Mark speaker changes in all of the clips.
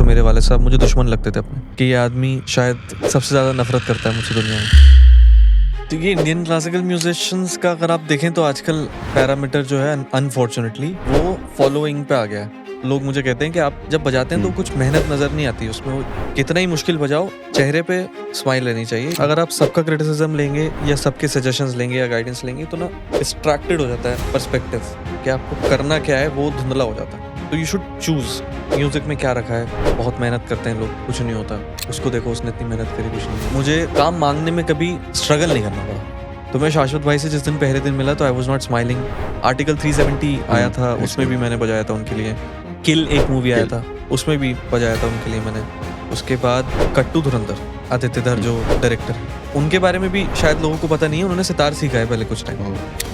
Speaker 1: मेरे वाले साहब मुझे दुश्मन लगते थे अपने, कि ये आदमी शायद सबसे ज़्यादा नफरत करता है मुझसे दुनिया में। तो ये इंडियन क्लासिकल म्यूजिशियंस का अगर आप देखें तो आजकल पैरामीटर जो है अनफॉर्चुनेटली वो फॉलोइंग पे आ गया है। लोग मुझे कहते हैं कि आप जब बजाते हैं तो कुछ मेहनत नजर नहीं आती उसमें, वो कितना ही मुश्किल बजाओ चेहरे पे स्माइल रहनी चाहिए। अगर आप सबका क्रिटिसिज्म लेंगे या सबके सजेशंस लेंगे या गाइडेंस लेंगे तो ना डिस्ट्रैक्टेड हो जाता है पर्सपेक्टिव कि आपको करना क्या है, वो धुंधला हो जाता है। तो यू शुड चूज म्यूजिक में क्या रखा है। बहुत मेहनत करते हैं लोग, कुछ नहीं होता। उसको देखो, उसने इतनी मेहनत करी, कुछ नहीं। मुझे काम मांगने में कभी स्ट्रगल नहीं करना पड़ा। तो मैं शाश्वत भाई से जिस दिन पहले दिन मिला तो I was not smiling. Article 370 आया था, उसमें भी मैंने बजाया था उनके लिए। किल एक मूवी आया था, उसमें भी बजाया था उनके लिए मैंने। उसके बाद कट्टू धुरंधर, आदित्य धर जो डायरेक्टर है, उनके बारे में भी शायद लोगों को पता नहीं है। उन्होंने सितार सीखा है पहले कुछ टाइम।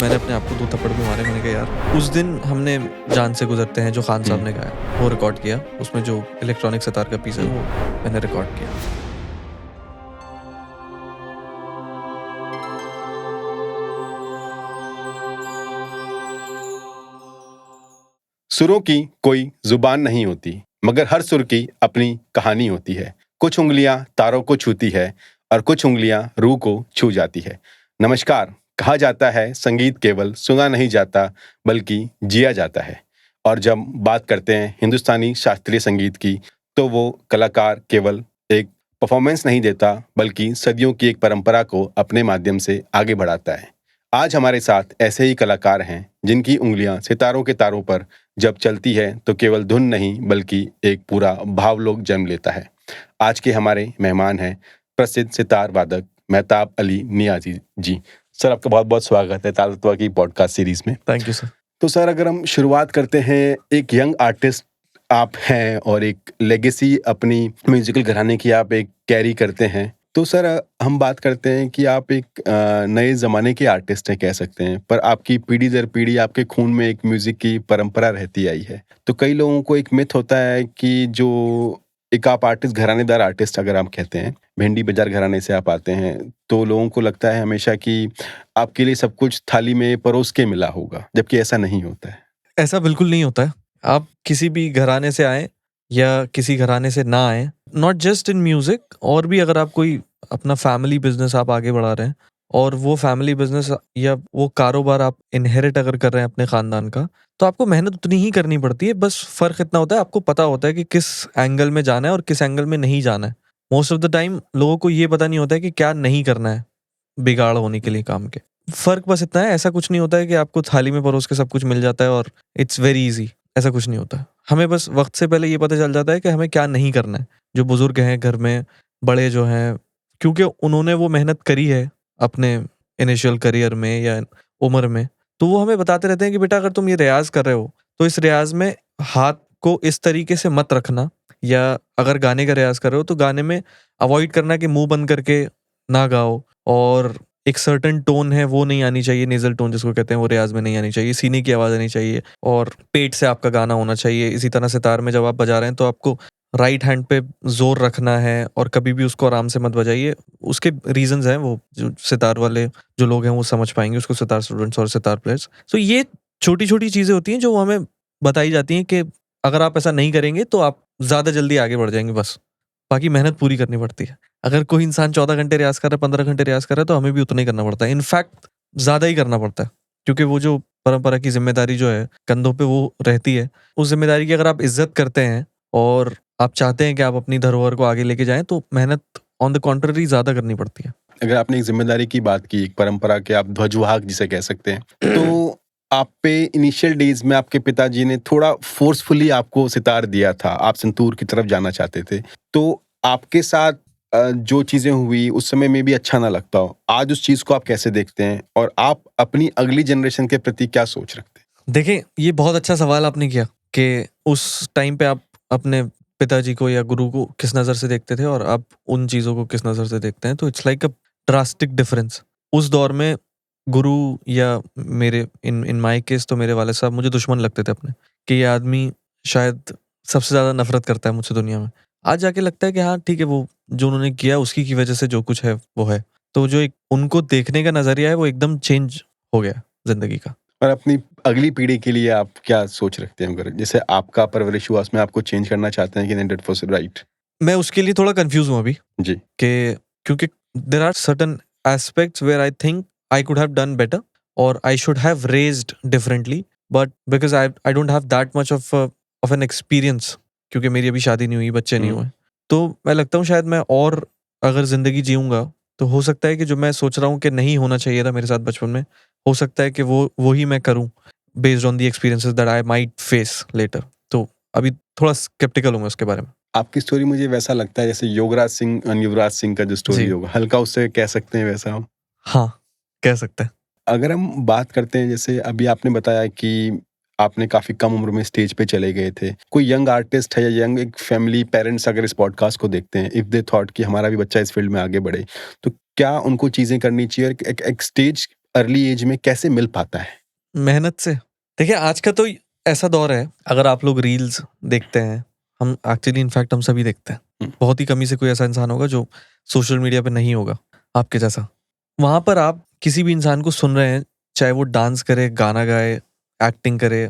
Speaker 1: मैंने अपने आप को 2 थप्पड़ भी मारे। मैंने कहा यार, उस दिन हमने जान से गुजरते हैं जो खान साहब ने गाया वो रिकॉर्ड किया। उसमें जो इलेक्ट्रॉनिक सितार का पीस है वो मैंने रिकॉर्ड किया।
Speaker 2: सुरों की कोई जुबान नहीं होती, मगर हर सुर की अपनी कहानी होती है। कुछ उंगलियां तारों को छूती है और कुछ उंगलियां रूह को छू जाती है। नमस्कार। कहा जाता है संगीत केवल सुना नहीं जाता बल्कि जिया जाता है। और जब बात करते हैं हिंदुस्तानी शास्त्रीय संगीत की तो वो कलाकार केवल एक परफॉर्मेंस नहीं देता बल्कि सदियों की एक परंपरा को अपने माध्यम से आगे बढ़ाता है। आज हमारे साथ ऐसे ही कलाकार हैं जिनकी उंगलियां सितारों के तारों पर जब चलती है तो केवल धुन नहीं बल्कि एक पूरा भावलोक जन्म लेता है। आज के हमारे मेहमान हैं प्रसिद्ध सितार वादक मेहताब अली नियाजी जी। सर, आपका बहुत बहुत स्वागत है ताल तत्वा की पॉडकास्ट सीरीज में।
Speaker 1: Thank you sir.
Speaker 2: तो सर, अगर हम शुरुआत करते हैं, एक यंग आर्टिस्ट आप हैं और एक लेगेसी अपनी म्यूजिकल घराने की आप एक कैरी करते हैं। तो सर, हम बात करते हैं कि आप एक नए ज़माने के आर्टिस्ट हैं कह सकते हैं, पर आपकी पीढ़ी दर पीढ़ी आपके खून में एक म्यूज़िक की परंपरा रहती आई है। तो कई लोगों को एक मिथ होता है कि जो एक आप आर्टिस्ट, घरानेदार आर्टिस्ट अगर आप कहते हैं, भिंडी बाजार घराने से आप आते हैं, तो लोगों को लगता है हमेशा कि आपके लिए सब कुछ थाली में परोस के मिला होगा, जबकि ऐसा नहीं होता है।
Speaker 1: ऐसा बिल्कुल नहीं होता है। आप किसी भी घराने से आए या किसी घराने से ना आए, नॉट जस्ट इन म्यूजिक, और भी अगर आप कोई अपना फैमिली बिजनेस आप आगे बढ़ा रहे हैं और वो फैमिली बिजनेस या वो कारोबार आप इनहेरिट अगर कर रहे हैं अपने खानदान का, तो आपको मेहनत उतनी ही करनी पड़ती है। बस फर्क इतना होता है, आपको पता होता है कि किस एंगल में जाना है और किस एंगल में नहीं जाना है। मोस्ट ऑफ द टाइम लोगों को ये पता नहीं होता है कि क्या नहीं करना है बिगाड़ होने के लिए काम के। फर्क बस इतना है, ऐसा कुछ नहीं होता है कि आपको थाली में परोस के सब कुछ मिल जाता है और इट्स वेरी इजी। ऐसा कुछ नहीं होता। हमें बस वक्त से पहले ये पता चल जाता है कि हमें क्या नहीं करना है। जो बुजुर्ग हैं घर में, बड़े जो हैं, क्योंकि उन्होंने वो मेहनत करी है अपने इनिशियल करियर में या उम्र में, तो वो हमें बताते रहते हैं कि बेटा, अगर तुम ये रियाज कर रहे हो तो इस रियाज में हाथ को इस तरीके से मत रखना, या अगर गाने का रियाज कर रहे हो तो गाने में अवॉइड करना कि मुंह बंद करके ना गाओ, और एक सर्टेन टोन है वो नहीं आनी चाहिए, नेजल टोन जिसको कहते हैं, वो रियाज में नहीं आनी चाहिए। सीने की आवाज़ आनी चाहिए और पेट से आपका गाना होना चाहिए। इसी तरह सितार में जब आप बजा रहे हैं तो आपको राइट हैंड पे जोर रखना है और कभी भी उसको आराम से मत बजाइए। उसके रीजंस हैं, वो जो सितार वाले जो लोग हैं वो समझ पाएंगे उसको, सितार स्टूडेंट्स और सितार प्लेयर्स। तो ये छोटी छोटी चीज़ें होती हैं जो हमें बताई जाती हैं कि अगर आप ऐसा नहीं करेंगे तो आप ज़्यादा जल्दी आगे बढ़ जाएंगे। बस बाकी मेहनत पूरी करनी पड़ती है। अगर कोई इंसान 14 घंटे रियाज कर रहा है, 15 घंटे रियाज कर रहा है, तो हमें भी उतना ही करना पड़ता है। इनफैक्ट ज़्यादा ही करना पड़ता है, क्योंकि वो जो परंपरा की जिम्मेदारी जो है कंधों पे वो रहती है। उस जिम्मेदारी की अगर आप इज्जत करते हैं और आप चाहते हैं कि आप अपनी धरोहर को आगे लेके जाएं, तो मेहनत ऑन द कॉन्ट्ररी ज़्यादा करनी पड़ती है।
Speaker 2: अगर आपने एक जिम्मेदारी की बात की, एक परंपरा के आप ध्वजवाहक जिसे कह सकते हैं, तो आप पे इनिशियल डेज में आपके पिताजी ने थोड़ा फोर्सफुली आपको सितार दिया था, आप संतूर की तरफ जाना चाहते थे, तो आपके साथ जो चीज़ें हुई उस समय में भी अच्छा ना लगता हो, आज उस चीज़ को आप कैसे देखते हैं और आप अपनी अगली जनरेशन के प्रति क्या सोच रखते हैं?
Speaker 1: देखिए, ये बहुत अच्छा सवाल आपने किया कि उस टाइम पे आप अपने पिताजी को या गुरु को किस नज़र से देखते थे और आप उन चीज़ों को किस नज़र से देखते हैं। तो it's like a drastic difference. उस दौर में गुरु या मेरे इन माय केस तो मेरे वाले साहब मुझे दुश्मन लगते थे अपने, कि ये आदमी शायद सबसे ज़्यादा नफरत करता है मुझसे दुनिया में। आज जाके लगता है कि हाँ ठीक है, वो जो उन्होंने किया उसकी की वजह से जो कुछ है वो है। तो जो एक उनको देखने का नज़रिया है वो एकदम चेंज हो गया ज़िंदगी का।
Speaker 2: और अपनी अगली पीढ़ी के लिए आप क्या सोच रखते हैं? अगर जैसे आपका परवरिश हुआ उसमें आपको चेंज करना चाहते हैं कि नहीं, दैट वाज राइट?
Speaker 1: मैं उसके लिए थोड़ा कंफ्यूज हूँ अभी
Speaker 2: जी।
Speaker 1: कि क्योंकि there are certain aspects where I think I could have done better और I should have raised differently, but because I don't have that much of an experience, क्योंकि मेरी अभी शादी नहीं हुई, बच्चे नहीं हुए, तो मैं लगता हूँ शायद मैं और अगर जिंदगी जीऊंगा तो हो सकता है कि जो मैं सोच रहा हूँ कि नहीं होना चाहिए था मेरे साथ बचपन में, हो सकता है कि वो ही मैं करूँ based on the experiences that I might face later. तो अभी थोड़ा स्केप्टिकल हूँ मैं उसके बारे में।
Speaker 2: आपकी स्टोरी मुझे वैसा लगता है जैसे योगराज सिंह और युवराज सिंह का जो स्टोरी
Speaker 1: जी।
Speaker 2: होगा, हल्का उससे कह सकते हैं वैसा हम।
Speaker 1: हाँ, कह सकते हैं।
Speaker 2: अगर हम बात करते हैं, जैसे अभी आपने बताया कि आपने काफ़ी कम उम्र में स्टेज पे चले गए थे। कोई यंग आर्टिस्ट है या यंग एक फैमिली पेरेंट्स अगर इस पॉडकास्ट को देखते हैं, इफ दे थॉट कि हमारा भी बच्चा इस फील्ड में आगे बढ़े, तो क्या उनको चीज़ें करनी चाहिए और एक स्टेज अर्ली एज में कैसे मिल पाता है?
Speaker 1: मेहनत से। देखिए आज का तो ऐसा दौर है, अगर आप लोग रील्स देखते हैं, हम एक्चुअली इनफैक्ट हम सभी देखते हैं,
Speaker 2: हुँ।
Speaker 1: बहुत ही कमी से कोई ऐसा इंसान होगा जो सोशल मीडिया पे नहीं होगा आपके जैसा। वहाँ पर आप किसी भी इंसान को सुन रहे हैं, चाहे वो डांस करे, गाना गाए, एक्टिंग करे,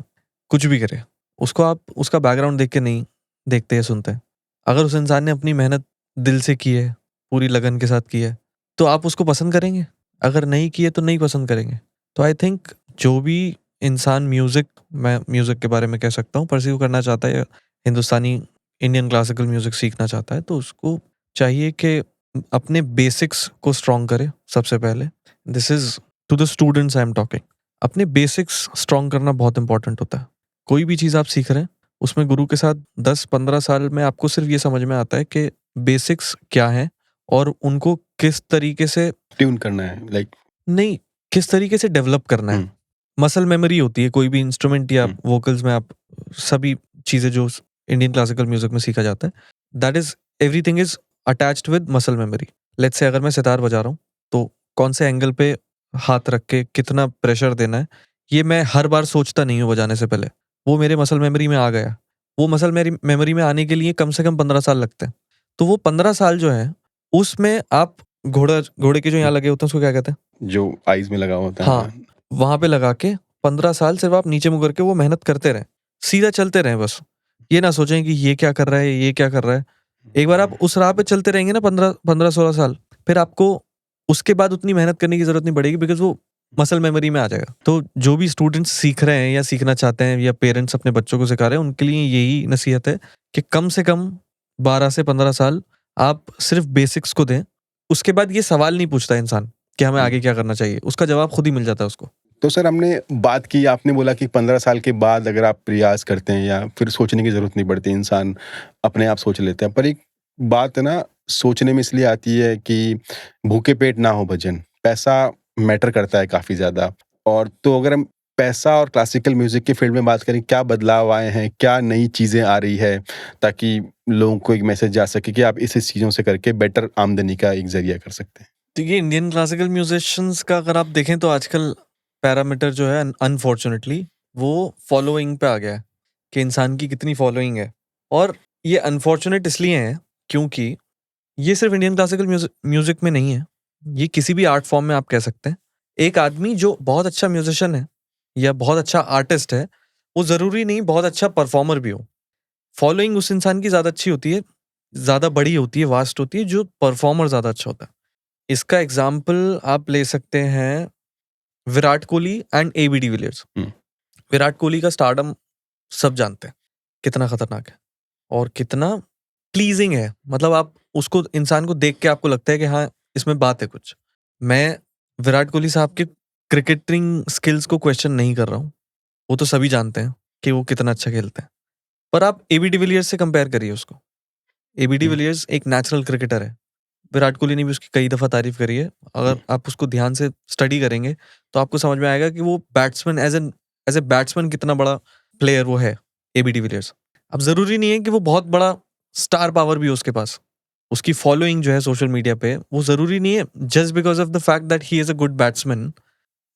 Speaker 1: कुछ भी करे, उसको आप उसका बैकग्राउंड देख के नहीं देखते या सुनते हैं। अगर उस इंसान ने अपनी मेहनत दिल से की है, पूरी लगन के साथ की है, तो आप उसको पसंद करेंगे। अगर नहीं की है तो नहीं पसंद करेंगे। तो आई थिंक जो भी इंसान मैं म्यूज़िक के बारे में कह सकता हूँ, परस्यू करना चाहता है या हिंदुस्तानी इंडियन क्लासिकल म्यूज़िक सीखना चाहता है, तो उसको चाहिए कि अपने बेसिक्स को स्ट्रॉन्ग करे सबसे पहले। This is to the students I am talking. अपने बेसिक्स स्ट्रॉन्ग करना बहुत इंपॉर्टेंट होता है। कोई भी चीज़ आप सीख रहे हैं, उसमें गुरु के साथ 10-15 साल में आपको सिर्फ ये समझ में आता है कि बेसिक्स क्या हैं और उनको किस तरीके से
Speaker 2: ट्यून करना है लाइक।
Speaker 1: नहीं, किस तरीके से डेवलप करना है।
Speaker 2: हुँ।
Speaker 1: मसल मेमोरी होती है कोई भी इंस्ट्रूमेंट या
Speaker 2: हुँ।
Speaker 1: वोकल्स में, आप सभी चीज़ें जो इंडियन क्लासिकल म्यूज़िक में सीखा जाता है, that is everything is attached with muscle memory. Let's say अगर मैं सितार बजा रहा हूँ, तो कौन से एंगल पे हाथ रख के कितना प्रेशर देना है, ये मैं हर बार सोचता नहीं हूँ बजाने से पहले। वो मेरे मसल मेमोरी में आ गया। वो मसल मेमोरी में आने के लिए कम से कम 15 साल लगते हैं। तो वो 15 साल जो है, उसमें आप घोड़े के जो यहाँ लगे होते हैं, उसको क्या कहते हैं?
Speaker 2: जो आईज़ में लगा होता है,
Speaker 1: हाँ,
Speaker 2: हाँ।
Speaker 1: वहाँ पे लगा के 15 साल सिर्फ आप नीचे मुँह करके वो मेहनत करते रहें। सीधा चलते रहें बस। ये ना सोचें कि ये क्या कर रहा है, ये क्या कर रहा है। एक बार आप उस राह पे चलते रहेंगे ना 15-16 साल, फिर आपको उसके बाद उतनी मेहनत करने की ज़रूरत नहीं पड़ेगी, बिकॉज़ वो मसल मेमोरी में आ जाएगा। तो जो भी स्टूडेंट्स सीख रहे हैं या सीखना चाहते हैं या पेरेंट्स अपने बच्चों को सिखा रहे हैं, उनके लिए यही नसीहत है कि कम से कम 12 से 15 साल आप सिर्फ बेसिक्स को दें। उसके बाद ये सवाल नहीं पूछता इंसान कि हमें आगे क्या करना चाहिए। उसका जवाब खुद ही मिल जाता है उसको।
Speaker 2: तो सर हमने बात की, आपने बोला कि 15 साल के बाद अगर आप प्रयास करते हैं या फिर सोचने की ज़रूरत नहीं पड़ती, इंसान अपने आप सोच लेते हैं। पर एक बात है ना, सोचने में इसलिए आती है कि भूखे पेट ना हो भजन। पैसा मैटर करता है काफ़ी ज़्यादा। और तो अगर हम पैसा और क्लासिकल म्यूज़िक के फील्ड में बात करें, क्या बदलाव आए हैं? क्या नई चीज़ें आ रही है ताकि लोगों को एक मैसेज जा सके कि आप इस चीज़ों से करके बेटर आमदनी का एक ज़रिया कर सकते हैं?
Speaker 1: तो ये इंडियन क्लासिकल म्यूजिशियंस का अगर आप देखें तो आजकल पैरामीटर जो है अनफॉर्चुनेटली वो फॉलोइंग पे आ गया है कि इंसान की कितनी फॉलोइंग है। और ये अनफॉर्चुनेट इसलिए है क्योंकि ये सिर्फ इंडियन क्लासिकल म्यूजिक में नहीं है, ये किसी भी आर्ट फॉर्म में आप कह सकते हैं। एक आदमी जो बहुत अच्छा म्यूजिशियन है या बहुत अच्छा आर्टिस्ट है, वो ज़रूरी नहीं बहुत अच्छा परफॉर्मर भी हो। फॉलोइंग उस इंसान की ज़्यादा अच्छी होती है, ज़्यादा बड़ी होती है, वास्ट होती है, जो परफॉर्मर ज़्यादा अच्छा होता है। इसका एग्जाम्पल आप ले सकते हैं Virat Kohli and AB de Villiers.
Speaker 2: हुँ।
Speaker 1: विराट कोहली का स्टारडम सब जानते हैं कितना खतरनाक है और कितना प्लीजिंग है। मतलब आप उसको इंसान को देख के आपको लगता है कि हाँ, इसमें बात है कुछ। मैं विराट कोहली साहब के क्रिकेटिंग स्किल्स को क्वेश्चन नहीं कर रहा हूँ, वो तो सभी जानते हैं कि वो कितना अच्छा खेलते हैं। पर आप एबी डिविलियर्स से कंपेयर करिए उसको। एबी
Speaker 2: हुँ।
Speaker 1: डिविलियर्स एक नेचुरल क्रिकेटर है। विराट कोहली ने भी उसकी कई दफ़ा तारीफ़ करी है। अगर आप उसको ध्यान से स्टडी करेंगे, तो आपको समझ में आएगा कि वो बैट्समैन एज़ ए बैट्समैन कितना बड़ा प्लेयर वो है, एबी डिविलियर्स। अब ज़रूरी नहीं है कि वो बहुत बड़ा स्टार पावर भी हो उसके पास। उसकी फॉलोइंग जो है सोशल मीडिया पे, वो ज़रूरी नहीं है just because of the fact that he is a good batsman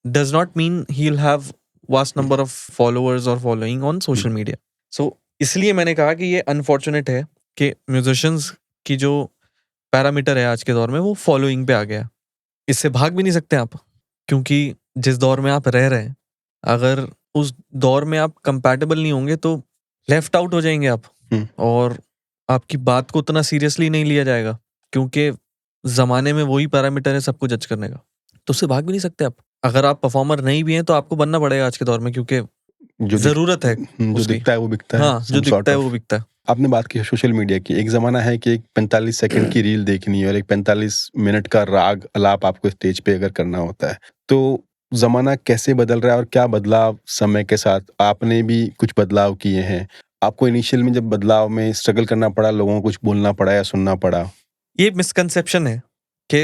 Speaker 1: does not mean he will have vast number of followers और फॉलोइंग ऑन सोशल मीडिया। सो इसलिए मैंने कहा कि ये अनफॉर्चुनेट है कि म्यूजिशियंस की जो पैरामीटर है आज के दौर में वो फॉलोइंग पे आ गया। इससे भाग भी नहीं सकते आप, क्योंकि जिस दौर में आप रह रहे हैं, अगर उस दौर में आप कंपैटिबल नहीं होंगे तो लेफ्ट आउट हो जाएंगे आप, और आपकी बात को उतना सीरियसली नहीं लिया जाएगा, क्योंकि जमाने में वही पैरामीटर है सबको जज करने का, तो उससे भाग भी नहीं सकते आप। अगर आप परफॉर्मर नहीं भी हैं तो आपको बनना पड़ेगा आज के दौर में, क्योंकि जरूरत है
Speaker 2: जो
Speaker 1: उसकी।
Speaker 2: दिखता है वो बिकता है,
Speaker 1: हाँ, जो
Speaker 2: some sort
Speaker 1: दिखता है
Speaker 2: of।
Speaker 1: वो बिकता है।
Speaker 2: आपने बात की सोशल मीडिया की। एक ज़माना है कि एक 45 सेकंड की रील देखनी है और एक 45 मिनट का राग अलाप आपको स्टेज पे अगर करना होता है, तो ज़माना कैसे बदल रहा है और क्या बदलाव समय के साथ आपने भी कुछ बदलाव किए हैं? आपको इनिशियल में जब बदलाव में स्ट्रगल करना पड़ा, लोगों को कुछ बोलना पड़ा या सुनना पड़ा?
Speaker 1: ये मिसकंसेप्शन है कि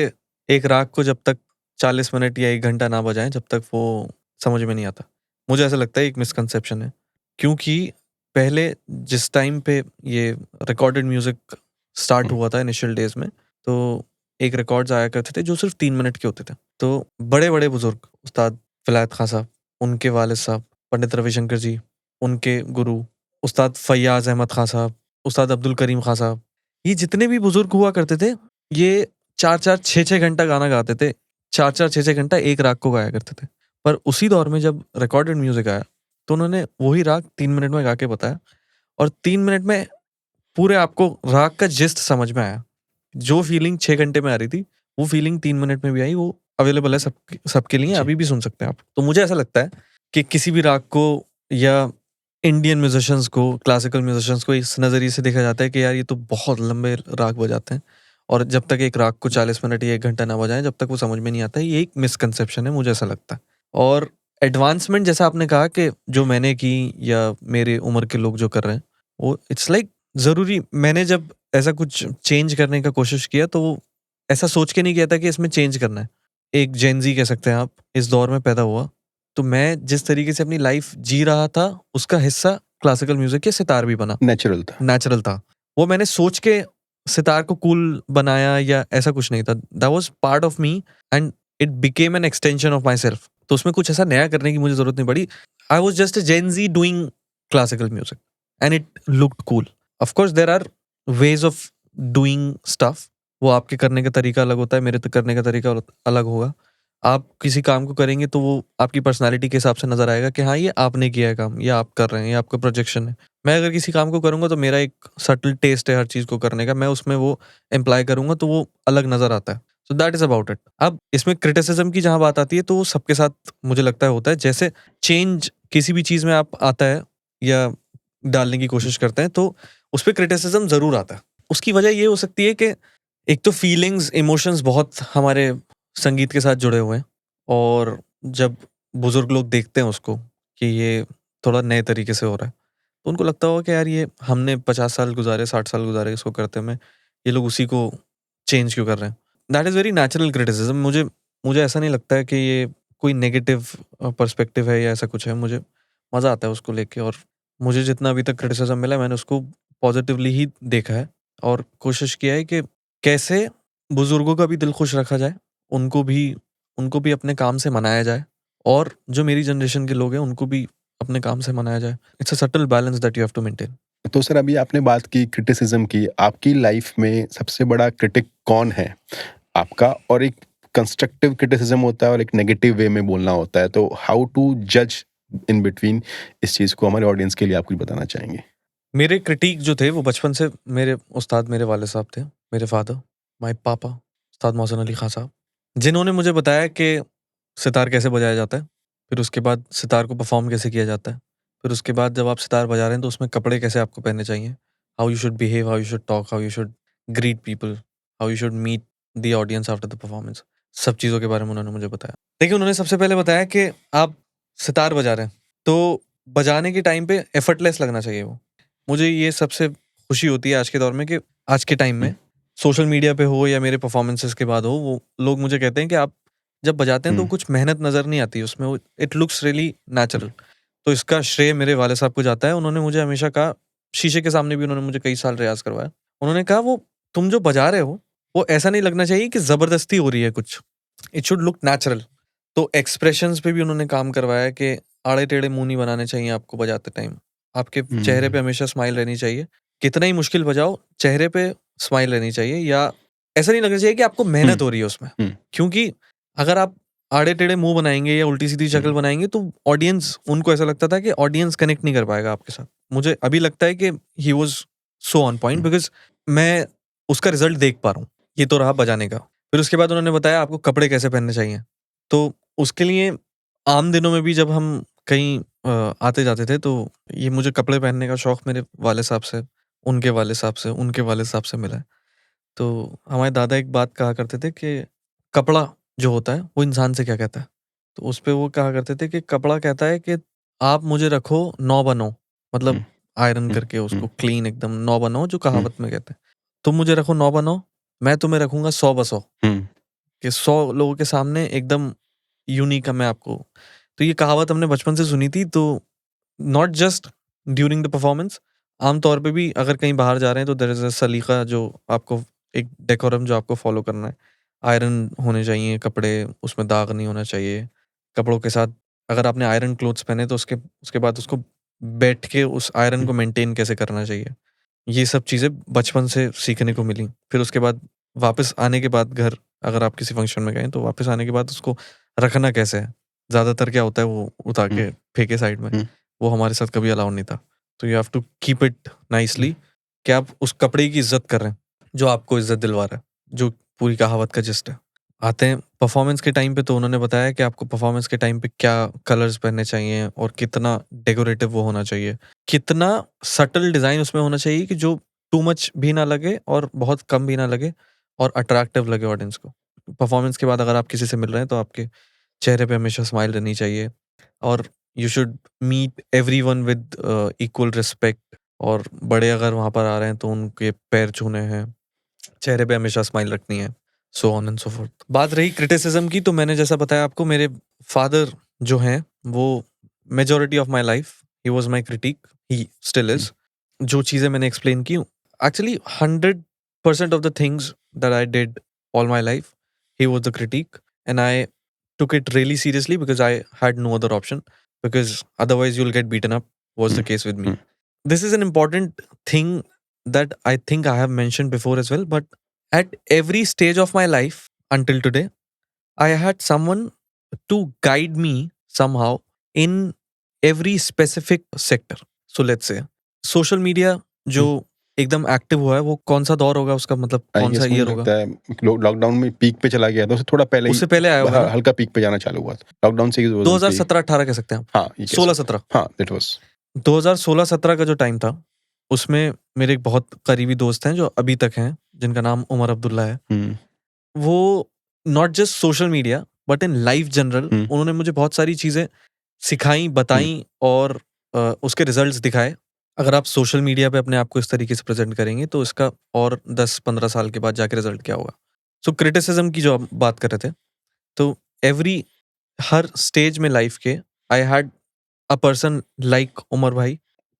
Speaker 1: एक राग को जब तक 40 मिनट या 1 घंटा ना बजाएं जब तक वो समझ में नहीं आता। मुझे ऐसा लगता है एक मिसकंसेप्शन है, क्योंकि पहले जिस टाइम पे ये रिकॉर्डेड म्यूजिक स्टार्ट हुआ था इनिशियल डेज में, तो एक रिकॉर्ड्स आया करते थे जो सिर्फ 3 मिनट के होते थे। तो बड़े-बड़े बुजुर्ग उस्ताद विलायत खां साहब, उनके वालिद साहब पंडित रविशंकर जी, उनके गुरु उस्ताद फैयाज अहमद खां साहब, उस्ताद अब्दुल करीम खां साहब, ये जितने भी बुजुर्ग हुआ करते थे, ये 4-4, 6-6 घंटा गाना गाते थे। 4-4, 6-6 घंटा एक राग को गाया करते थे। पर उसी दौर में जब रिकॉर्डेड म्यूजिक आया, तो उन्होंने वही राग 3 मिनट में गा के बताया, और 3 मिनट में पूरे आपको राग का जिस्ट समझ में आया। जो फीलिंग 6 घंटे में आ रही थी, वो फीलिंग 3 मिनट में भी आई। वो अवेलेबल है सबके लिए,
Speaker 2: जी।
Speaker 1: अभी भी सुन सकते हैं आप। तो मुझे ऐसा लगता है कि किसी भी राग को, या इंडियन म्यूजिशियंस को, क्लासिकल म्यूजिशियंस को इस नज़रिए से देखा जाता है कि यार ये तो बहुत लंबे राग बजाते हैं, और जब तक एक राग को 40 मिनट या 1 घंटा ना बजाएं जब तक वो समझ में नहीं आता है। ये एक मिसकंसेप्शन है, मुझे ऐसा लगता है। और एडवांसमेंट जैसा आपने कहा कि जो मैंने की या मेरे उम्र के लोग जो कर रहे हैं, वो इट्स लाइक ज़रूरी। मैंने जब ऐसा कुछ चेंज करने का कोशिश किया तो वो ऐसा सोच के नहीं किया था कि इसमें चेंज करना है। एक जेन ज़ी कह सकते हैं आप, इस दौर में पैदा हुआ, तो मैं जिस तरीके से अपनी लाइफ जी रहा था उसका हिस्सा क्लासिकल म्यूजिक के सितार भी बना।
Speaker 2: नेचुरल था।
Speaker 1: नेचुरल था। वो मैंने सोच के सितार को कूल बनाया या ऐसा कुछ नहीं था। That was part of me and it became an extension of my self. तो उसमें कुछ ऐसा नया करने की मुझे ज़रूरत नहीं पड़ी। I was just a Gen Z doing classical music and it looked cool. Of course there are ways of doing stuff. वो आपके करने का तरीका अलग होता है, मेरे तो करने का तरीका अलग होगा। आप किसी काम को करेंगे तो वो आपकी पर्सनैलिटी के हिसाब से नज़र आएगा कि हाँ, ये आपने किया है काम, ये आप कर रहे हैं, ये आपका प्रोजेक्शन है। मैं अगर किसी काम को करूँगा तो मेरा एक सटल टेस्ट है हर चीज़ को करने का, मैं उसमें वो एम्प्लॉय करूँगा तो वो अलग नज़र आता है। So that is about it. अब इसमें क्रिटिसिज्म की जहाँ बात आती है तो वो सबके साथ मुझे लगता है होता है। जैसे चेंज किसी भी चीज़ में आप आता है या डालने की कोशिश करते हैं तो उस पे क्रिटिसिज्म ज़रूर आता है। उसकी वजह ये हो सकती है कि एक तो फीलिंग्स, इमोशंस बहुत हमारे संगीत के साथ जुड़े हुए हैं, और जब बुजुर्ग लोग देखते हैं उसको कि ये थोड़ा नए तरीके से हो रहा है, तो उनको लगता होगा कि यार ये हमने 50 साल गुजारे, 60 साल गुजारे इसको करते में, ये लोग उसी को चेंज क्यों कर रहे हैं। That is very natural criticism. मुझे ऐसा नहीं लगता है कि ये कोई नेगेटिव पर्सपेक्टिव है या ऐसा कुछ है। मुझे मज़ा आता है उसको लेके, और मुझे जितना अभी तक क्रिटिसिज्म मिला मैंने उसको पॉजिटिवली ही देखा है, और कोशिश किया है कि कैसे बुजुर्गों का भी दिल खुश रखा जाए, उनको भी अपने काम से मनाया जाए, और जो मेरी जनरेशन के लोग हैं उनको भी अपने काम से मनाया जाए। It's a subtle balance that you have to maintain.
Speaker 2: तो सर, अभी आपने बात की क्रिटिसिज्म की। आपकी लाइफ में सबसे बड़ा क्रिटिक कौन है आपका? और एक कंस्ट्रक्टिव क्रिटिसिज्म होता है और एक नेगेटिव वे में बोलना होता है, तो हाउ टू जज इन बिटवीन, इस चीज़ को हमारे ऑडियंस के लिए आप कुछ बताना चाहेंगे?
Speaker 1: मेरे क्रिटिक जो थे वो बचपन से मेरे उस्ताद, मेरे वाले साहब थे, मेरे फादर, माय पापा, उस्ताद मोहसिन अली खान साहब, जिन्होंने मुझे बताया कि सितार कैसे बजाया जाता है, फिर उसके बाद सितार को परफॉर्म कैसे किया जाता है, फिर उसके बाद जब आप सितार बजा रहे हैं तो उसमें कपड़े कैसे आपको पहनने चाहिए, how you should behave, how you should talk, how you should greet people, how you should meet the audience after the performance. सब चीज़ों के बारे में उन्होंने मुझे बताया। देखिए, उन्होंने सबसे पहले बताया कि आप सितार बजा रहे हैं तो बजाने के टाइम पे एफर्टलेस लगना चाहिए वो। मुझे ये सबसे खुशी होती है आज के दौर में कि आज के टाइम में सोशल मीडिया पे हो या मेरे परफॉर्मेंसेस के बाद हो, वो लोग मुझे कहते हैं कि आप जब बजाते हैं तो कुछ मेहनत नज़र नहीं आती उसमें, वो इट लुक्स रियली नेचुरल। तो इसका श्रेय मेरे वाले साहब को जाता है। उन्होंने मुझे हमेशा कहा, शीशे के सामने भी उन्होंने मुझे कई साल रियाज़ करवाया। उन्होंने कहा, वो तुम जो बजा रहे हो, वो ऐसा नहीं लगना चाहिए कि ज़बरदस्ती हो रही है कुछ। It should look natural. तो एक्सप्रेशंस पे भी उन्होंने काम करवाया कि आड़े-टेढ़े मुँह नहीं बनाने चाहिए आपको बजाते टाइम। आपके चेहरे पे हमेशा स्माइल रहनी चाहिए। कितना ही मुश्किल बजाओ, चेहरे पे स्माइल रहनी चाहिए, या ऐसा नहीं लगना चाहिए कि आपको मेहनत हो रही है उसमें। क्योंकि अगर आप आड़े टेढ़े मुंह बनाएंगे या उल्टी सीधी शक्ल बनाएंगे तो ऑडियंस, उनको ऐसा लगता था कि ऑडियंस कनेक्ट नहीं कर पाएगा आपके साथ। मुझे अभी लगता है कि he was so on point because मैं उसका रिजल्ट देख पा रहा हूँ। ये तो रहा बजाने का। फिर उसके बाद उन्होंने बताया आपको कपड़े कैसे पहनने चाहिए। तो उसके लिए आम दिनों में भी जब हम कहीं आते जाते थे तो ये मुझे कपड़े पहनने का शौक मेरे वाले साहब से, उनके वाले साहब से, उनके वाले साहब से मिला है। तो हमारे दादा एक बात कहा करते थे कि कपड़ा जो होता है वो इंसान से क्या कहता है। तो उस पे वो कहा करते थे कि कपड़ा कहता है कि आप मुझे रखो 9/9, मतलब आयरन करके उसको क्लीन एकदम 9/9, जो कहावत में कहते हैं। तुम मुझे रखो 9/9, मैं तुम्हें रखूंगा 100/100, कि 100 लोगों के सामने एकदम यूनिक है मैं आपको। तो ये कहावत हमने बचपन से सुनी थी। तो not just during the performance, आमतौर पे भी अगर कहीं बाहर जा रहे हैं तो देयर इज अ सलीका जो आपको, एक डेकोरम जो आपको फॉलो करना है। आयरन होने चाहिए कपड़े, उसमें दाग नहीं होना चाहिए। कपड़ों के साथ अगर आपने आयरन क्लोथ्स पहने तो उसके उसके बाद उसको बैठ के उस आयरन को मेंटेन कैसे करना चाहिए, ये सब चीज़ें बचपन से सीखने को मिली। फिर उसके बाद वापस आने के बाद घर, अगर आप किसी फंक्शन में गए तो वापस आने के बाद उसको रखना कैसे है। ज़्यादातर क्या होता है वो उतार के फेंके साइड में, वो हमारे साथ कभी अलाउड नहीं था। तो you have to keep it nicely, कि आप उस कपड़े की इज्जत कर रहे हैं जो आपको इज्जत दिलवा रहा है, जो पूरी कहावत का जिस्ट है। आते हैं परफॉर्मेंस के टाइम पे, तो उन्होंने बताया कि आपको परफॉर्मेंस के टाइम पे क्या कलर्स पहनने चाहिए और कितना डेकोरेटिव वो होना चाहिए, कितना सटल डिज़ाइन उसमें होना चाहिए कि जो टू मच भी ना लगे और बहुत कम भी ना लगे और अट्रैक्टिव लगे ऑडियंस को। परफॉर्मेंस के बाद अगर आप किसी से मिल रहे हैं तो आपके चेहरे पे हमेशा स्माइल रहनी चाहिए और you should meet everyone with equal respect. और बड़े अगर वहाँ पर आ रहे हैं तो उनके पैर छूने हैं, चेहरे पे हमेशा स्माइल रखनी है, so on and so fourth. बात रही क्रिटिसिज्म की, तो मैंने जैसा बताया आपको, मेरे फादर जो हैं वो majority of my life he was my critic, he still is. जो चीज़ें मैंने एक्सप्लेन की, actually 100% of the things that I did all my life, he was the critic and I took it really seriously because I had no other option, because otherwise you'll get beaten up, was the case with me. This is an important thing that I think I have mentioned before as well, but at every stage of my life until today, I had someone to guide me somehow in every specific sector. So let's say social media जो एकदम active हुआ है, वो कौन सा दौर होगा उसका, मतलब
Speaker 2: आई
Speaker 1: कौन सा
Speaker 2: गेस मुझे
Speaker 1: ईयर होगा?
Speaker 2: लगता है लॉकडाउन में पीक पे चला गया था, उससे थोड़ा पहले ही
Speaker 1: उससे पहले आया होगा ना?
Speaker 2: हल्का पीक पे जाना चालू हुआ था लॉकडाउन से।
Speaker 1: 2017-18 कह सकते हैं आप।
Speaker 2: हाँ, ये कह
Speaker 1: 16-17।
Speaker 2: हाँ, दैट वाज
Speaker 1: 2016-17 का जो टाइम था, उसमें मेरे एक बहुत करीबी दोस्त हैं जो अभी तक हैं, जिनका नाम उमर अब्दुल्ला है। वो not just social media but in life general उन्होंने मुझे बहुत सारी चीज़ें सिखाई, बताई और उसके रिजल्ट्स दिखाए। अगर आप सोशल मीडिया पे अपने आप को इस तरीके से प्रेजेंट करेंगे तो इसका और 10-15 साल के बाद जाके रिजल्ट क्या होगा। सो क्रिटिसिज्म की जो आप बात कर रहे थे, तो हर स्टेज में लाइफ के I had a person like Umar Bhai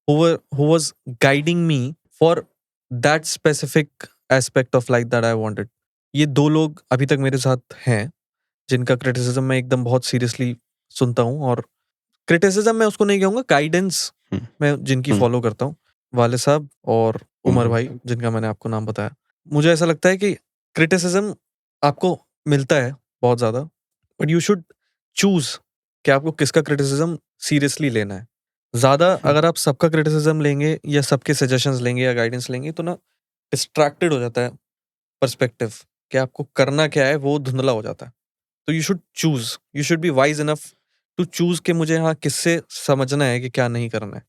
Speaker 1: who was guiding me for that specific aspect of life that I wanted. ये दो लोग अभी तक मेरे साथ हैं जिनका क्रिटिसिज्म मैं एकदम बहुत सीरियसली सुनता हूँ। और क्रिटिसिज्म मैं उसको नहीं कहूँगा, गाइडेंस मैं जिनकी फॉलो करता हूँ, वाले साहब और उमर भाई, जिनका मैंने आपको नाम बताया। मुझे ऐसा लगता है कि क्रिटिसिज्म आपको मिलता है बहुत ज़्यादा, बट यू शुड चूज कि आपको किसका क्रिटिसिज्म सीरियसली लेना है। ज़्यादा अगर आप सबका क्रिटिसिज्म लेंगे या सबके सजेशंस लेंगे या गाइडेंस लेंगे तो ना डिस्ट्रैक्टेड हो जाता है पर्सपेक्टिव, कि आपको करना क्या है वो धुंधला हो जाता है। तो you should choose, you should be wise enough to choose कि मुझे हाँ किससे समझना है कि क्या नहीं करना है।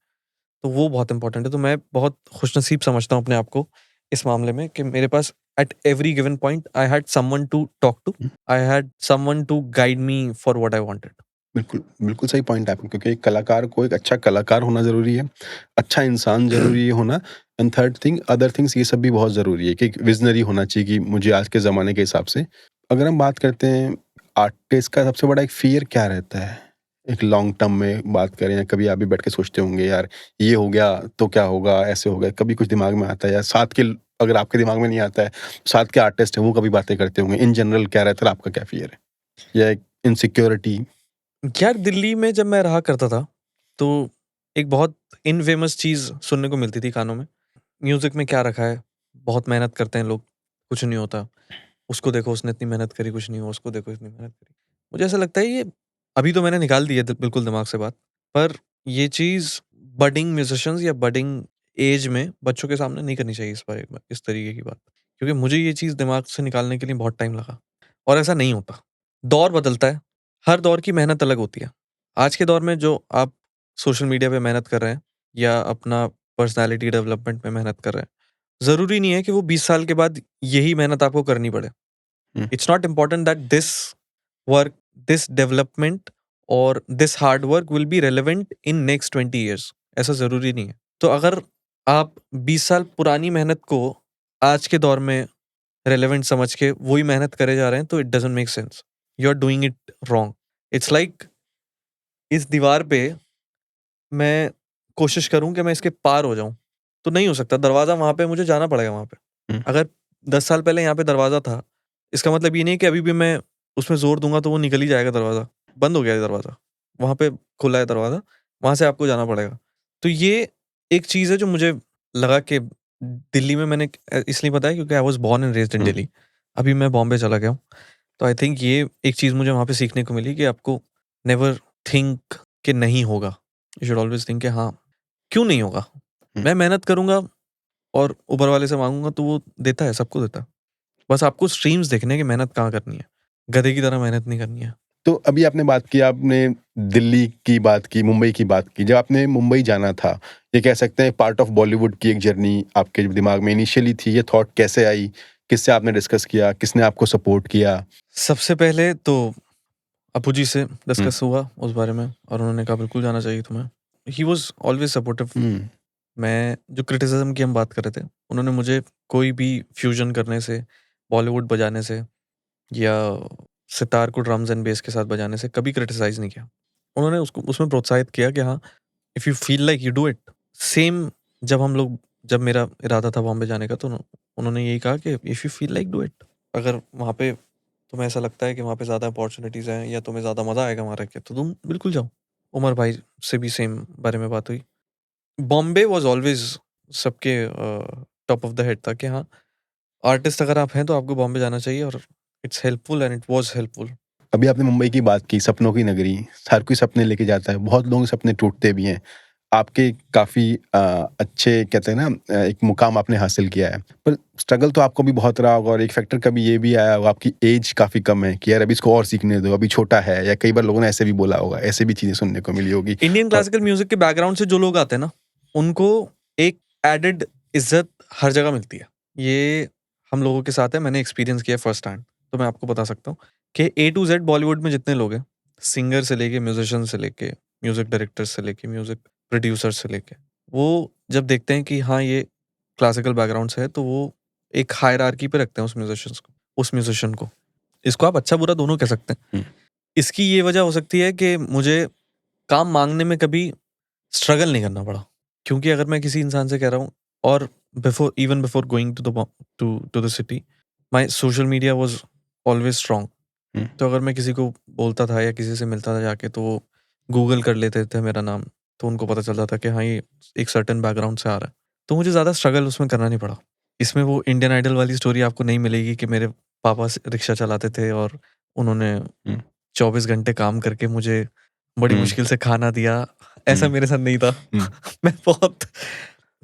Speaker 1: तो वो बहुत इंपॉर्टेंट है। तो मैं बहुत खुशनसीब समझता हूँ अपने आप को इस मामले में कि मेरे पास at every given point I had someone to talk to, I had someone to guide me for what I wanted.
Speaker 2: बिल्कुल, बिल्कुल सही पॉइंट है आपका, क्योंकि एक कलाकार को एक अच्छा कलाकार होना ज़रूरी है, अच्छा इंसान ज़रूरी है होना, and third thing other things ये सब भी बहुत ज़रूरी है कि एक विज़नरी होना चाहिए कि मुझे आज के ज़माने के हिसाब से। अगर हम बात करते हैं आर्टिस्ट का सबसे बड़ा एक फ़ियर क्या रहता है? एक लॉन्ग टर्म में बात करें या कभी आप भी बैठ के सोचते होंगे यार ये हो गया तो क्या होगा, ऐसे हो गया, कभी कुछ दिमाग में आता है या साथ के, अगर आपके दिमाग में नहीं आता है, साथ के आर्टिस्ट हैं वो कभी बातें करते होंगे, इन जनरल क्या रहता है, आपका क्या फ़ियर है? या एक इनसिक्योरिटी?
Speaker 1: यार दिल्ली में जब मैं रहा करता था तो एक बहुत इनफेमस चीज़ सुनने को मिलती थी कानों में, म्यूजिक में क्या रखा है, बहुत मेहनत करते हैं लोग, कुछ नहीं होता। उसको देखो उसने इतनी मेहनत करी, कुछ नहीं हुआ, उसको देखो इतनी मेहनत करी। मुझे ऐसा लगता है ये अभी तो मैंने निकाल दी है बिल्कुल दिमाग से बात, पर ये चीज़ बडिंग म्यूजिशियंस या बडिंग एज में बच्चों के सामने नहीं करनी चाहिए इस तरीके की बात। क्योंकि मुझे ये चीज़ दिमाग से निकालने के लिए बहुत टाइम लगा और ऐसा नहीं होता। दौर बदलता है, हर दौर की मेहनत अलग होती है। आज के दौर में जो आप सोशल मीडिया पे मेहनत कर रहे हैं या अपना पर्सनैलिटी डेवलपमेंट में मेहनत कर रहे हैं, ज़रूरी नहीं है कि वो 20 साल के बाद यही मेहनत आपको करनी पड़े।
Speaker 2: हुँ।
Speaker 1: It's not important that this work, this development और this hard work will be relevant in next 20 years. ऐसा ज़रूरी नहीं है। तो अगर आप 20 साल पुरानी मेहनत को आज के दौर में रेलेवेंट समझ के वही मेहनत करे जा रहे हैं, तो it doesn't make sense. You are doing it wrong. It's like इस दीवार पे मैं कोशिश करूँ कि मैं इसके पार हो जाऊँ, तो नहीं हो सकता। दरवाज़ा वहाँ पे, मुझे जाना पड़ेगा वहाँ पे।
Speaker 2: हुँ।
Speaker 1: अगर 10 साल पहले यहाँ पे दरवाज़ा था, इसका मतलब ये नहीं कि अभी भी मैं उसमें ज़ोर दूँगा तो वो निकल ही जाएगा दरवाज़ा। बंद हो गया है दरवाज़ा। वहाँ पे खुला है दरवाज़ा, वहाँ से आपको जाना पड़ेगा। तो ये एक चीज़ है जो मुझे लगा कि दिल्ली में मैंने इसलिए बताया क्योंकि I was born and raised in
Speaker 2: हुँ।
Speaker 1: दिल्ली। अभी मैं बॉम्बे चला गया हूँ। तो आई थिंक ये एक चीज़ मुझे वहाँ पे सीखने को मिली कि आपको नेवर थिंक कि नहीं होगा। यू शुड ऑलवेज़ थिंक कि हाँ, क्यों नहीं होगा?
Speaker 2: हुँ।
Speaker 1: मैं मेहनत करूँगा और ऊपर वाले से माँगूँगा तो वो देता है, सबको देता है। बस आपको स्ट्रीम्स देखने हैं कि मेहनत कहाँ करनी है। गधे की तरह मेहनत नहीं करनी है।
Speaker 2: तो अभी आपने बात की, आपने दिल्ली की बात की, मुंबई की बात की। जब आपने मुंबई जाना था, ये कह सकते हैं पार्ट ऑफ बॉलीवुड की एक जर्नी आपके दिमाग में इनिशियली थी, ये थॉट कैसे आई? किससे आपने डिस्कस किया? किसने आपको सपोर्ट किया?
Speaker 1: सबसे पहले तो अप्पू जी से
Speaker 2: हुँ।
Speaker 1: डिस्कस हुआ उस बारे में और उन्होंने कहा बिल्कुल जाना चाहिए तुम्हें। He was always supportive.
Speaker 2: हुँ।
Speaker 1: मैं जो क्रिटिसिज़्म की हम बात कर रहे थे, उन्होंने मुझे कोई भी फ्यूज़न करने से, बॉलीवुड बजाने से या सितार को ड्रम्स एंड बेस के साथ बजाने से कभी क्रिटिसाइज़ नहीं किया। उन्होंने उसको उसमें प्रोत्साहित किया कि हाँ, if you feel like you do it. Same जब मेरा इरादा था बॉम्बे जाने का, तो उन्होंने यही कहा कि if you feel like do it. अगर वहाँ पे तुम्हें ऐसा लगता है कि वहाँ पे ज़्यादा अपॉर्च्युनिटीज़ हैं या तुम्हें ज़्यादा मज़ा आएगा वहाँ रह के, तो तुम बिल्कुल जाओ। उमर भाई से भी सेम बारे में बात हुई। बॉम्बे वाज़ ऑलवेज़ सबके टॉप ऑफ द हेड था कि हाँ, आर्टिस्ट अगर आप हैं तो आपको बॉम्बे जाना चाहिए और it's helpful and it was helpful.
Speaker 2: अभी आपने मुंबई की बात की, सपनों की नगरी। हर कोई सपने लेके जाता है, बहुत लोगों के सपने टूटते भी हैं। आपके काफ़ी अच्छे कहते हैं ना एक मुकाम आपने हासिल किया है। पर स्ट्रगल तो आपको भी बहुत रहा होगा और एक फैक्टर कभी ये भी आया होगा, आपकी एज काफ़ी कम है कि यार अभी इसको और सीखने दो, अभी छोटा है, या कई बार लोगों ने ऐसे भी बोला होगा, ऐसे भी चीज़ें सुनने को मिली होगी।
Speaker 1: इंडियन
Speaker 2: और
Speaker 1: क्लासिकल म्यूज़िक के बैकग्राउंड से जो लोग आते हैं ना, उनको एक एडेड इज़्ज़त हर जगह मिलती है। ये हम लोगों के साथ है, मैंने एक्सपीरियंस किया है फर्स्ट हैंड। तो मैं आपको बता सकता हूँ कि ए टू ज़ेड बॉलीवुड में जितने लोग हैं, सिंगर से लेके, म्यूजिशियन से लेके, म्यूज़िक डायरेक्टर से लेके, म्यूज़िक प्रोड्यूसर से लेके, वो जब देखते हैं कि हाँ, ये क्लासिकल बैकग्राउंड से है, तो वो एक हायरार्की पे रखते हैं उस म्यूजिशियन को। इसको आप अच्छा-बुरा दोनों कह सकते हैं।
Speaker 2: हुँ।
Speaker 1: इसकी ये वजह हो सकती है कि मुझे काम माँगने में कभी स्ट्रगल नहीं करना पड़ा। क्योंकि अगर मैं किसी इंसान से कह रहा हूँ और before going to the city, my social media was always strong.
Speaker 2: हुँ।
Speaker 1: तो अगर मैं किसी को बोलता था या किसी से मिलता था जाके, तो वो गूगल कर लेते थे मेरा नाम, तो उनको पता चलता था कि हाँ, ये एक सर्टेन बैकग्राउंड से आ रहा है। तो मुझे ज़्यादा स्ट्रगल उसमें करना नहीं पड़ा। इसमें वो इंडियन आइडल वाली स्टोरी आपको नहीं मिलेगी कि मेरे पापा रिक्शा चलाते थे और उन्होंने
Speaker 2: हुँ।
Speaker 1: 24 घंटे काम करके मुझे बड़ी
Speaker 2: हुँ।
Speaker 1: मुश्किल से खाना दिया। ऐसा
Speaker 2: हुँ।
Speaker 1: मेरे साथ नहीं था।
Speaker 2: हुँ।
Speaker 1: मैं बहुत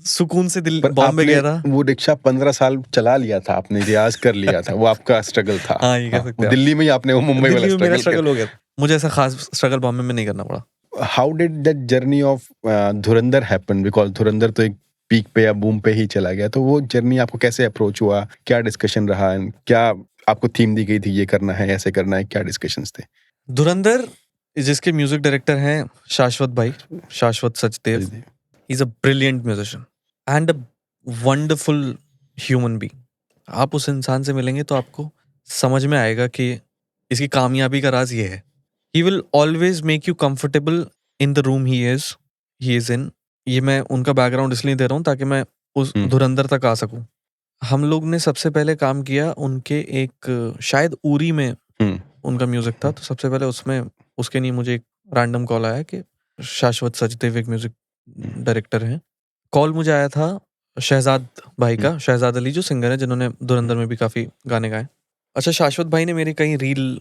Speaker 1: सुकून से
Speaker 2: पर
Speaker 1: बॉम्बे
Speaker 2: आपने
Speaker 1: गया था।
Speaker 2: वो रिक्शा 15 साल चला लिया था, आपने रियाज़ कर लिया था, वो आपका स्ट्रगल था।
Speaker 1: हाँ, ये कह
Speaker 2: हाँ, वो
Speaker 1: सकते हैं आप।
Speaker 2: दिल्ली में ही आपने वो मुंबई वाला
Speaker 1: दिल्ली में मेरा
Speaker 2: स्ट्रगल कर।
Speaker 1: स्ट्रगल हो गया था। मुझे ऐसा खास स्ट्रगल बॉम्बे में नहीं करना पड़ा।
Speaker 2: How did that journey of Dhurandhar happen? Because धुरंधर तो एक पीक पे या बूम पे ही चला गया। तो वो जर्नी आपको कैसे अप्रोच हुआ? क्या डिस्कशन रहा? एंड क्या आपको थीम दी गई थी, ये करना है, ऐसे करना है? क्या डिस्कशंस थे?
Speaker 1: धुरंधर जिसके म्यूजिक डायरेक्टर हैं शाश्वत भाई, शाश्वत Sachdev. He is a brilliant musician and a wonderful human being. आप उस इंसान से मिलेंगे तो आपको समझ में आएगा कि इसकी कामयाबी का राज ये है। He will always make you comfortable in the room he is in. ये मैं उनका बैकग्राउंड इसलिए दे रहा हूँ ताकि मैं उस
Speaker 2: हुँ।
Speaker 1: धुरंधर तक आ सकूं। हम लोग ने सबसे पहले काम किया उनके एक शायद उरी में
Speaker 2: हुँ।
Speaker 1: उनका म्यूजिक था, तो सबसे पहले उसमें उसके लिए मुझे एक रैंडम कॉल आया कि शाश्वत सचदेव एक म्यूजिक
Speaker 2: हुँ।
Speaker 1: डायरेक्टर हैं। कॉल मुझे आया था शहजाद भाई
Speaker 2: हुँ।
Speaker 1: का, शहजाद अली जो सिंगर है जिन्होंने
Speaker 2: हुँ।
Speaker 1: धुरंधर में भी काफ़ी गाने गाए। अच्छा, शाश्वत भाई ने मेरी कई रील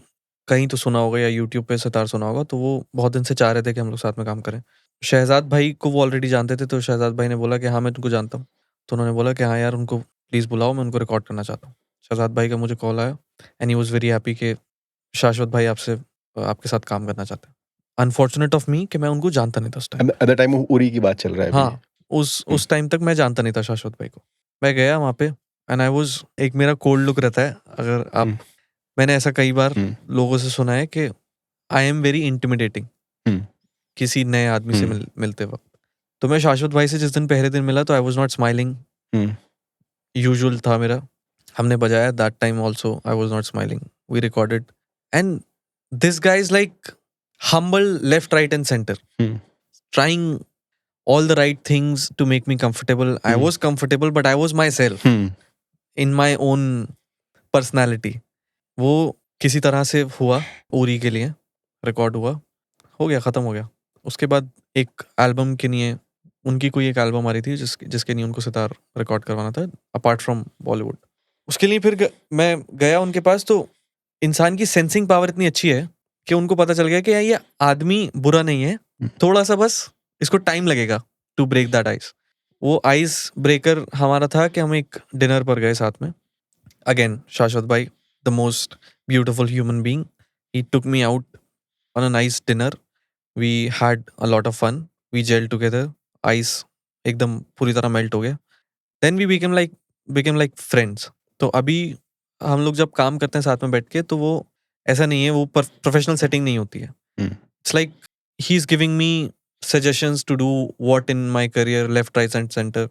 Speaker 1: कहीं तो सुना होगा या यूट्यूब पे सितार सुना होगा, तो वो बहुत दिन से चाह रहे थे कि हम लोग साथ में काम करें। शहजाद भाई को वो ऑलरेडी जानते थे, तो शहजाद भाई ने बोला कि हाँ मैं तुमको जानता हूँ। तो उन्होंने बोला कि हाँ यार उनको प्लीज़ बुलाओ, मैं उनको रिकॉर्ड करना चाहता हूँ। शहजाद भाई का मुझे कॉल आया and he was very happy कि शाश्वत भाई आपसे आपके साथ काम करना चाहते हैं। अनफॉर्चुनेट ऑफ मी कि मैं उनको जानता नहीं था उस time.
Speaker 2: At the time Uri की बात चल रहा है अभी।
Speaker 1: हाँ, उस टाइम तक मैं जानता नहीं था शाश्वत भाई को। मैं गया वहाँ पे एंड आई वाज़, एक मेरा कोल्ड लुक रहता है, अगर आप, मैंने ऐसा कई बार लोगों से सुना है कि आई एम वेरी इंटिमिडेटिंग किसी नए आदमी से मिलते वक्त। तो मैं शाश्वत भाई से जिस दिन पहले दिन मिला तो I was not smiling, usual था मेरा। हमने बजाया, that time also I was not smiling, we recorded and this guy is like humble left, right and center, trying all the right things to make me comfortable. I was comfortable but I was myself in my own personality. वो किसी तरह से हुआ, उरी के लिए record हुआ, हो गया, ख़त्म हो गया। उसके बाद एक एल्बम के लिए, उनकी कोई एक एल्बम आ रही थी जिसके लिए उनको सितार रिकॉर्ड करवाना था अपार्ट फ्रॉम बॉलीवुड। उसके लिए फिर मैं गया उनके पास, तो इंसान की सेंसिंग पावर इतनी अच्छी है कि उनको पता चल गया कि यार ये आदमी बुरा नहीं है, थोड़ा सा बस इसको टाइम लगेगा टू ब्रेक दैट आइस। वो आइस ब्रेकर हमारा था कि हम एक डिनर पर गए साथ में। अगेन शाश्वत भाई, the most beautiful human being, he took me out on a nice dinner, we had a lot of fun, we gel together, ice एकदम पूरी तरह मेल्ट हो गया। Then we became like friends. तो अभी हम लोग जब काम करते हैं साथ में बैठ के, तो वो ऐसा नहीं है, वो प्रोफेशनल सेटिंग नहीं होती है। It's like he is giving me suggestions to do what in my career, left, right and center.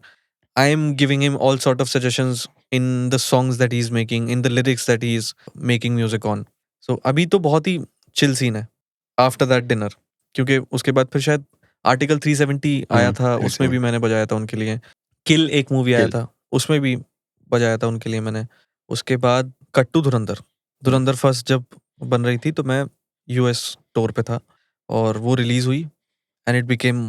Speaker 1: I am giving him all sort of suggestions in the songs that he's making, in the lyrics that he is making music on. So अभी तो बहुत ही chill scene है after that dinner, क्योंकि उसके बाद फिर शायद article 370 आया था, उसमें भी मैंने बजाया था उनके लिए। किल एक मूवी आया था, उसमें भी बजाया था उनके लिए मैंने। उसके बाद कट्टू धुरंधर फर्स्ट जब बन रही थी, तो मैं यूएस टूर पे था और वो रिलीज हुई and it became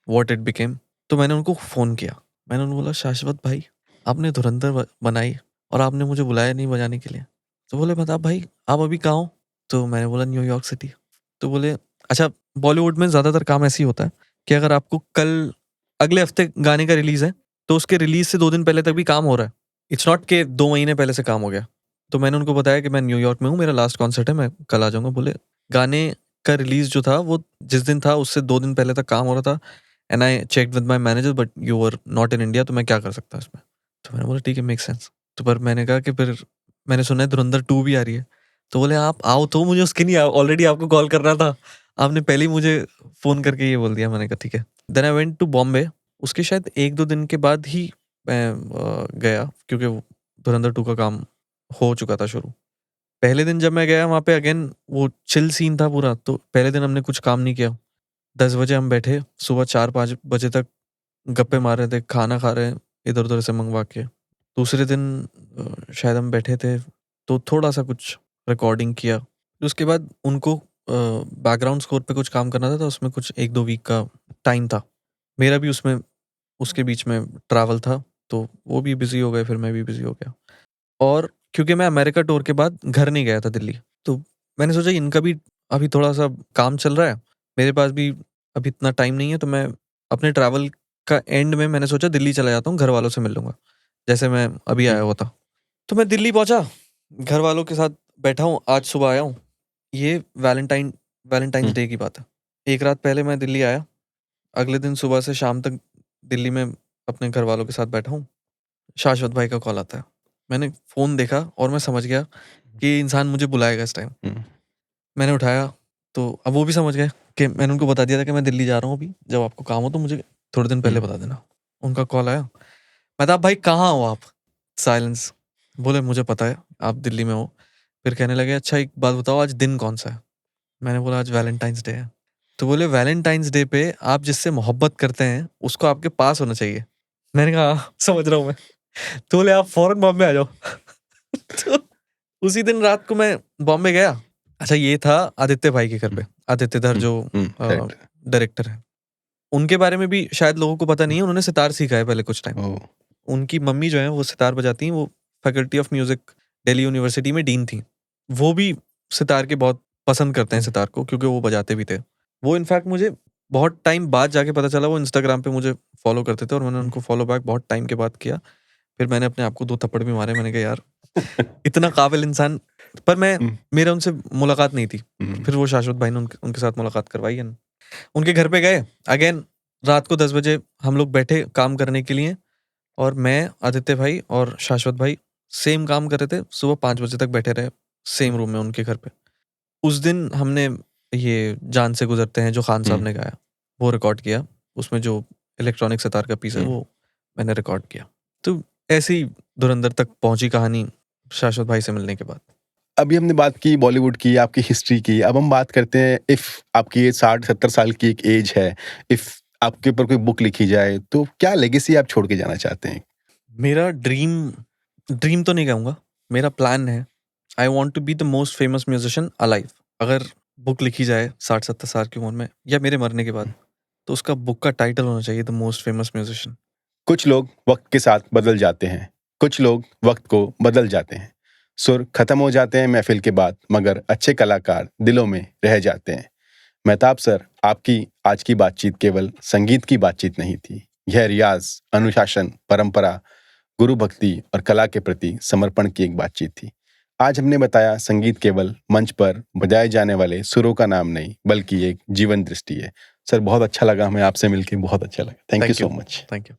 Speaker 1: what it became. तो मैंने उनको फ़ोन किया, मैंने उनको बोला शाश्वत भाई आपने धुरंधर बनाई और आपने मुझे बुलाया नहीं बजाने के लिए। तो बोले बता भाई आप अभी कहाँ हो? तो मैंने बोला न्यूयॉर्क सिटी। तो बोले अच्छा, बॉलीवुड में ज़्यादातर काम ऐसे ही होता है कि अगर आपको कल अगले हफ्ते गाने का रिलीज़ है, तो उसके रिलीज़ से 2 दिन पहले तक भी काम हो रहा है। इट्स नॉट कि 2 महीने पहले से काम हो गया। तो मैंने उनको बताया कि मैं न्यूयॉर्क में हूँ, मेरा लास्ट कॉन्सर्ट है, मैं कल आ जाऊँगा। बोले गाने का रिलीज़ जो था वो जिस दिन था उससे 2 दिन पहले तक काम हो रहा था and I checked with my manager but you were not in India, तो मैं क्या कर सकता इसमें? तो मैंने बोला ठीक है, मेक सेंस। तो पर मैंने कहा कि फिर मैंने सुना है धुरंधर 2 भी आ रही है। तो बोले आप आओ, तो मुझे उसके लिए ऑलरेडी आपको कॉल करना था, आपने पहले ही मुझे फ़ोन करके ये बोल दिया। मैंने कहा ठीक है। Then I went to Bombay. उसके शायद 1-2 दिन के बाद ही मैं गया, क्योंकि धुरंधर 2 का काम हो चुका था शुरू। पहले दिन जब मैं गया वहाँ पे अगेन वो चिल सीन था पूरा, तो पहले दिन हमने कुछ काम नहीं किया। 10 बजे हम बैठे, सुबह 4-5 बजे तक गप्पे मार रहे थे, खाना खा रहे हैं इधर-उधर से मंगवा के। दूसरे दिन शायद हम बैठे थे, तो थोड़ा-सा कुछ रिकॉर्डिंग किया। फिर उसके बाद उनको बैकग्राउंड स्कोर पे कुछ काम करना था, उसमें कुछ 1-2 वीक का टाइम था। मेरा भी उसमें उसके बीच में ट्रैवल था, तो वो भी बिज़ी हो गए, फिर मैं भी बिज़ी हो गया। और क्योंकि मैं अमेरिका टूर के बाद घर नहीं गया था दिल्ली, तो मैंने सोचा इनका भी अभी थोड़ा-सा काम चल रहा है, मेरे पास भी अभी इतना टाइम नहीं है, तो मैं अपने ट्रैवल का एंड में मैंने सोचा दिल्ली चला जाता हूँ, घर वालों से मिल लूँगा, जैसे मैं अभी आया हुआ था। तो मैं दिल्ली पहुँचा, घर वालों के साथ बैठा हूँ, आज सुबह आया हूँ। ये वैलेंटाइन्स डे की बात है। एक रात पहले मैं दिल्ली आया, अगले दिन सुबह से शाम तक दिल्ली में अपने घर वालों के साथ बैठा हूँ। शाश्वत भाई का कॉल आता है। मैंने फ़ोन देखा और मैं समझ गया कि ये इंसान मुझे बुलाएगा इस टाइम। मैंने उठाया, तो अब वो भी समझ गए कि मैंने उनको बता दिया था कि मैं दिल्ली जा रहा हूँ अभी, जब आपको काम हो तो मुझे थोड़े दिन पहले बता देना। उनका कॉल आया, मैं कहा भाई कहाँ हो आप? साइलेंस। बोले मुझे पता है आप दिल्ली में हो। फिर कहने लगे अच्छा एक बात बताओ, आज दिन कौन-सा है? मैंने बोला आज वैलेंटाइन्स डे है। तो बोले वैलेंटाइन्स डे पे आप जिससे मोहब्बत करते हैं उसको आपके पास होना चाहिए। मैंने कहा हाँ, समझ रहा हूँ मैं। तो बोले आप फौरन बॉम्बे आ जाओ। तो उसी दिन रात को मैं बॉम्बे गया। अच्छा ये था आदित्य भाई के घर पे, आदित्य धर जो डायरेक्टर हैं। उनके बारे में भी शायद लोगों को पता नहीं है, उन्होंने सितार सीखा है पहले कुछ टाइम। उनकी मम्मी जो है वो सितार बजाती हैं, वो faculty of music Delhi university में डीन थी। वो भी सितार के बहुत पसंद करते हैं सितार को, क्योंकि वो बजाते भी थे। वो इनफैक्ट मुझे बहुत टाइम बाद जाके पता चला, वो इंस्टाग्राम पे मुझे फॉलो करते थे और मैंने उनको फॉलो बैक बहुत टाइम के बाद किया। फिर मैंने अपने आप को 2 थप्पड़ भी मारे। मैंने कहा यार इतना काबिल इंसान, पर मेरा उनसे मुलाकात नहीं थी। फिर वो शाश्वत भाई ने उनके साथ मुलाकात करवाई है। उनके घर पे गए, अगेन रात को 10 बजे हम लोग बैठे काम करने के लिए, और मैं, आदित्य भाई और शाश्वत भाई सेम काम कर रहे थे। सुबह 5 बजे तक बैठे रहे सेम रूम में उनके घर पे। उस दिन हमने ये जान से गुजरते हैं जो खान साहब ने गाया, वो रिकॉर्ड किया। उसमें जो इलेक्ट्रॉनिक सितार का पीस है वो मैंने रिकॉर्ड किया। तो ऐसी धुरंधर तक पहुंची कहानी शाश्वत भाई से मिलने के बाद।
Speaker 2: अभी हमने बात की बॉलीवुड की, आपकी हिस्ट्री की। अब हम बात करते हैं, इफ आपकी एज 60-70 साल की एक एज है, इफ आपके ऊपर कोई बुक लिखी जाए तो क्या लेगेसी आप छोड़ के जाना चाहते हैं?
Speaker 1: मेरा ड्रीम तो नहीं कहूँगा, मेरा प्लान है। I want to be the most famous musician alive. अगर बुक लिखी जाए 60-70 साल की उम्र में या मेरे मरने के बाद, तो उसका बुक का टाइटल होना चाहिए द मोस्ट फेमस म्यूजिशियन।
Speaker 2: कुछ लोग वक्त के साथ बदल जाते हैं, कुछ लोग वक्त को बदल जाते हैं। सुर खत्म हो जाते हैं महफिल के बाद, मगर अच्छे कलाकार दिलों में रह जाते हैं। मेहताब सर, आपकी आज की बातचीत केवल संगीत की बातचीत नहीं थी। यह रियाज, अनुशासन, परंपरा, गुरु भक्ति और कला के प्रति समर्पण की एक बातचीत थी। आज हमने बताया संगीत केवल मंच पर बजाए जाने वाले सुरों का नाम नहीं, बल्कि एक जीवन दृष्टि है। सर, बहुत अच्छा लगा हमें आपसे मिलकर, बहुत अच्छा लगा। Thank you so much.
Speaker 1: Thank you.